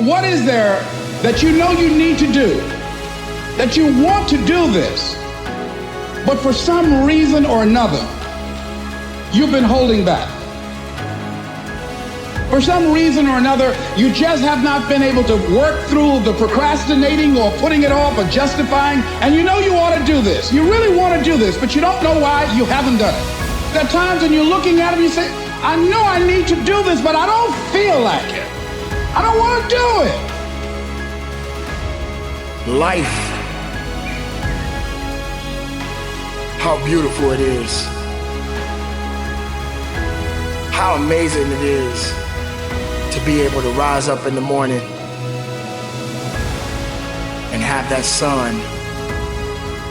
What is there that you know you need to do, that you want to do this, but for some reason or another, you've been holding back? For some reason or another, you just have not been able to work through the procrastinating or putting it off or justifying, and you know you ought to do this. You really want to do this, but you don't know why you haven't done it. There are times when you're looking at it and you say, I know I need to do this, but I don't feel like it. I don't want to do it. Life. How beautiful it is. How amazing it is to be able to rise up in the morning and have that sun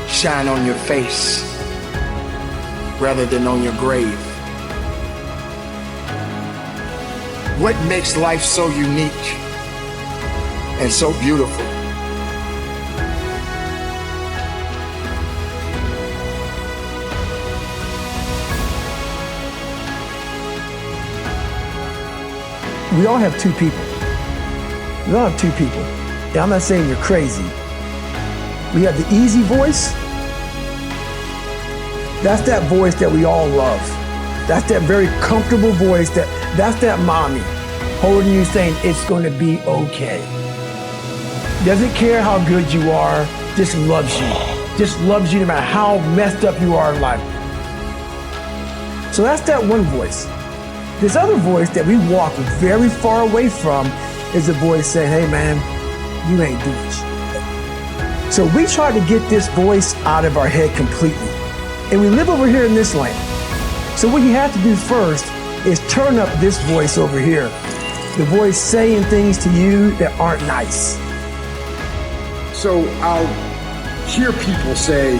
shine on your face rather than on your grave. What makes life so unique and so beautiful? We all have two people. We all have two people. And I'm not saying you're crazy. We have the easy voice. That's that voice that we all love. That's that very comfortable voice, that's that mommy holding you saying it's going to be okay. Doesn't care how good you are, just loves you. Just loves you no matter how messed up you are in life. So that's that one voice. This other voice that we walk very far away from is the voice saying, hey man, you ain't doing shit. So we try to get this voice out of our head completely. And we live over here in this land. So what you have to do first is turn up this voice over here. The voice saying things to you that aren't nice. So I'll hear people say,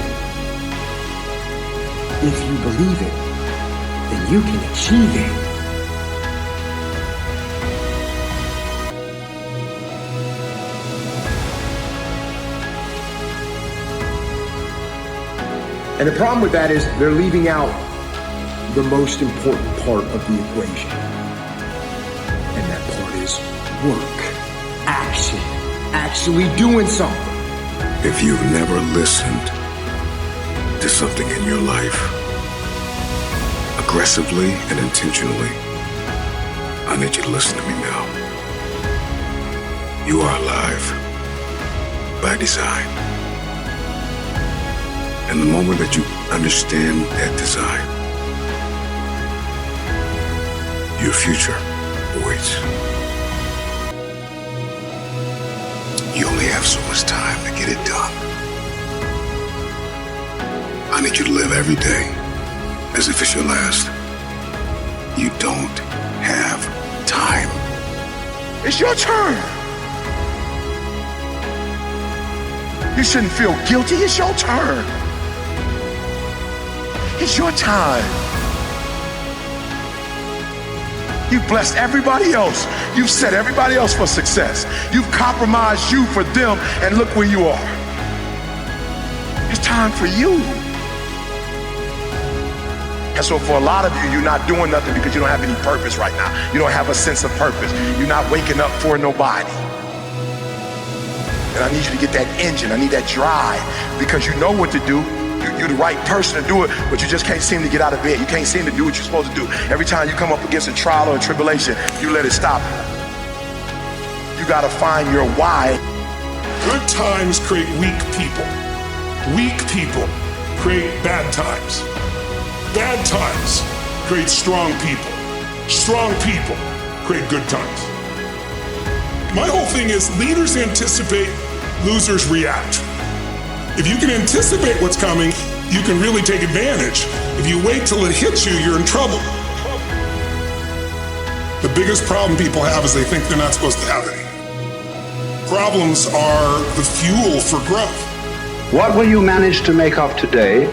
if you believe it, then you can achieve it. And the problem with that is they're leaving out the most important part of the equation. And that part is work, action, actually doing something. If you've never listened to something in your life, aggressively and intentionally, I need you to listen to me now. You are alive by design. And the moment that you understand that design, your future awaits. You only have so much time to get it done. I need you to live every day as if it's your last. You don't have time. It's your turn. You shouldn't feel guilty. It's your turn. It's your time. You've blessed everybody else. You've set everybody else for success. You've compromised you for them, and look where you are. It's time for you. And so for a lot of you, you're not doing nothing because you don't have any purpose right now. You don't have a sense of purpose. You're not waking up for nobody. And I need you to get that engine. I need that drive because you know what to do. You're the right person to do it, but you just can't seem to get out of bed. You can't seem to do what you're supposed to do. Every time you come up against a trial or a tribulation, you let it stop you. You gotta find your why. Good times create weak people. Weak people create bad times. Bad times create strong people. Strong people create good times. My whole thing is leaders anticipate, losers react. If you can anticipate what's coming, you can really take advantage. If you wait till it hits you, you're in trouble. The biggest problem people have is they think they're not supposed to have any. Problems are the fuel for growth. What will you manage to make of today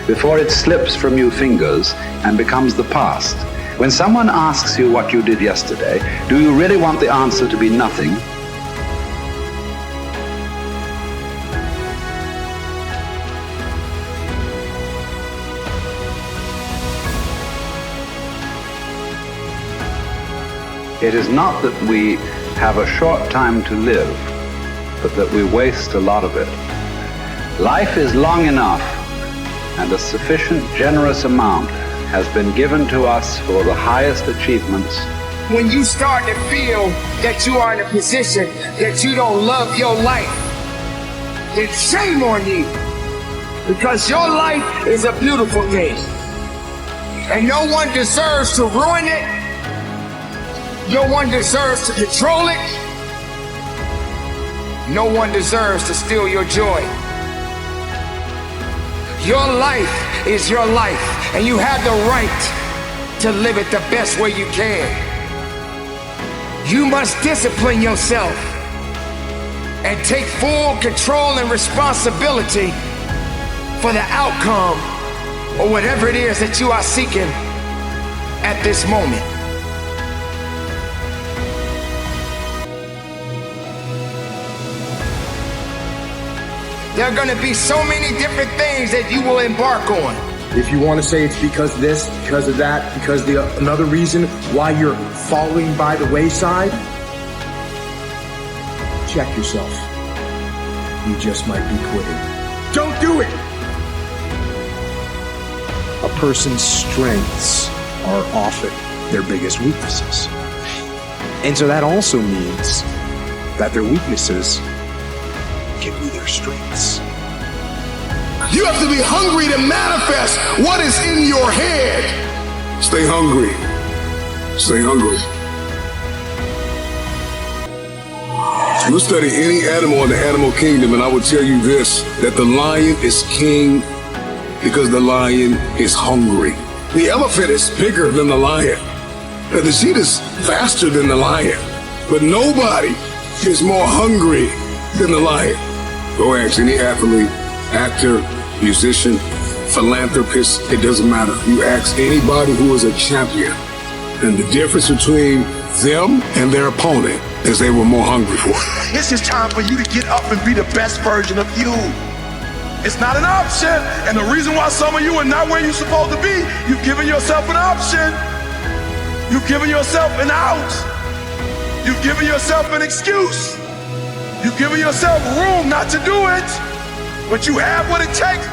before it slips from your fingers and becomes the past? When someone asks you what you did yesterday, do you really want the answer to be nothing? It is not that we have a short time to live, but that we waste a lot of it. Life is long enough, and a sufficient generous amount has been given to us for the highest achievements. When you start to feel that you are in a position that you don't love your life, then shame on you. Because your life is a beautiful thing. And no one deserves to ruin it. No one deserves to control it. No one deserves to steal your joy. Your life is your life, and you have the right to live it the best way you can. You must discipline yourself and take full control and responsibility for the outcome or whatever it is that you are seeking at this moment. There are going to be so many different things that you will embark on. If you want to say it's because of this, because of that, because another reason why you're falling by the wayside, check yourself. You just might be quitting. Don't do it! A person's strengths are often their biggest weaknesses. And so that also means that their weaknesses can be their strengths. You have to be hungry to manifest what is in your head. Stay hungry. Stay hungry. You'll study any animal in the animal kingdom, and I will tell you this, that the lion is king because the lion is hungry. The elephant is bigger than the lion. And the cheetah's faster than the lion. But nobody is more hungry than the lion. Go ask any athlete, actor, musician, philanthropist, it doesn't matter. You ask anybody who is a champion, and the difference between them and their opponent is they were more hungry for it. It's just time for you to get up and be the best version of you. It's not an option. And the reason why some of you are not where you're supposed to be, you've given yourself an option. You've given yourself an out. You've given yourself an excuse. You've given yourself room not to do it. But you have what it takes.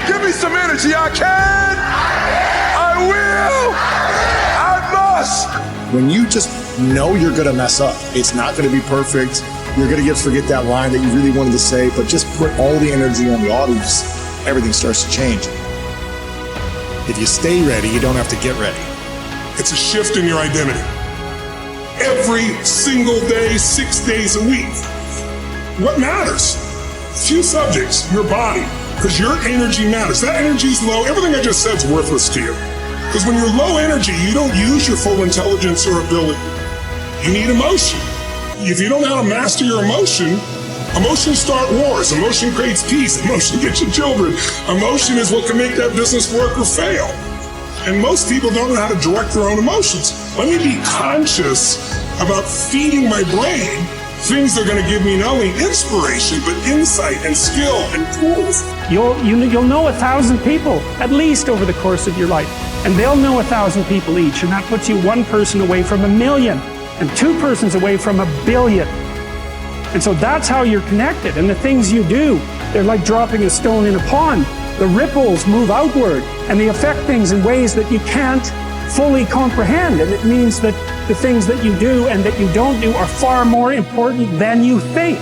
Give me some energy. I can. I will. I must. When you just know you're going to mess up, it's not going to be perfect. You're going to forget that line that you really wanted to say, but just put all the energy on the audience. Everything starts to change. If you stay ready, you don't have to get ready. It's a shift in your identity. Every single day, 6 days a week. What matters? Few subjects, your body, because your energy matters. That energy's low. Everything I just said is worthless to you. Because when you're low energy, you don't use your full intelligence or ability. You need emotion. If you don't know how to master your emotion, emotions start wars. Emotion creates peace. Emotion gets you children. Emotion is what can make that business work or fail. And most people don't know how to direct their own emotions. Let me be conscious about feeding my brain things that are going to give me not only inspiration, but insight and skill and tools. You'll know 1,000 people, at least over the course of your life. And they'll know 1,000 people each. And that puts you one person away from 1,000,000 and two persons away from 1,000,000,000. And so that's how you're connected. And the things you do, they're like dropping a stone in a pond. The ripples move outward and they affect things in ways that you can't fully comprehend. And it means that the things that you do and that you don't do are far more important than you think.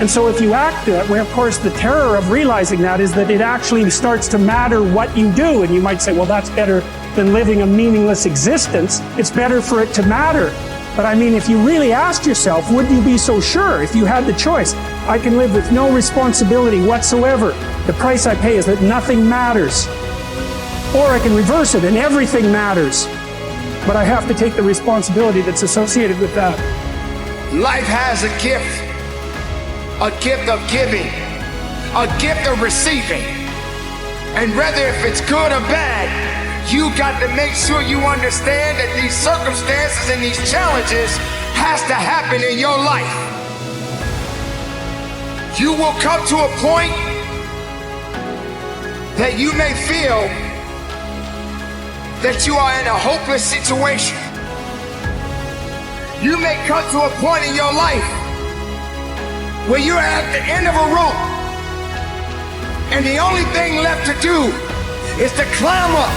And so if you act that way, of course, the terror of realizing that is that it actually starts to matter what you do. And you might say, well, that's better than living a meaningless existence. It's better for it to matter. But I mean, if you really asked yourself, would you be so sure if you had the choice? I can live with no responsibility whatsoever. The price I pay is that nothing matters. Or I can reverse it and everything matters. But I have to take the responsibility that's associated with that. Life has a gift of giving, a gift of receiving. And whether if it's good or bad, you got to make sure you understand that these circumstances and these challenges has to happen in your life. You will come to a point that you may feel that you are in a hopeless situation. You may come to a point in your life where you're at the end of a rope, and the only thing left to do is to climb up,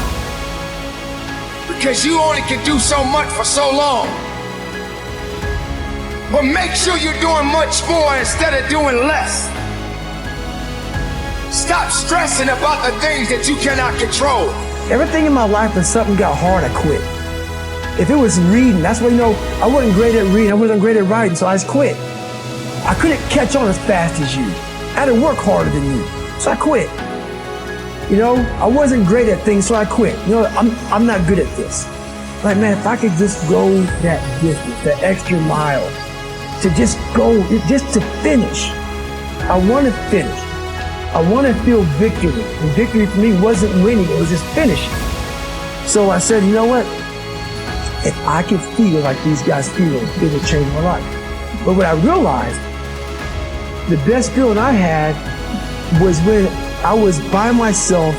because you only can do so much for so long. But make sure you're doing much more instead of doing less. Stop stressing about the things that you cannot control. Everything in my life, when something got hard, I quit. If it was reading, that's why, I wasn't great at reading, I wasn't great at writing, so I just quit. I couldn't catch on as fast as you. I had to work harder than you, so I quit. I wasn't great at things, so I quit. I'm not good at this. Like, man, if I could just go that distance, that extra mile, to just go, just to finish. I want to finish. I want to feel victory. And victory for me wasn't winning, it was just finishing. So I said, you know what? If I could feel like these guys feel, it would change my life. But what I realized, the best feeling I had was when I was by myself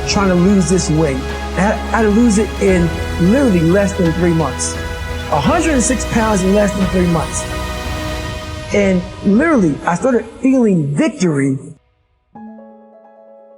trying to lose this weight. I had to lose it in literally less than 3 months. 106 pounds in less than 3 months. And literally, I started feeling victory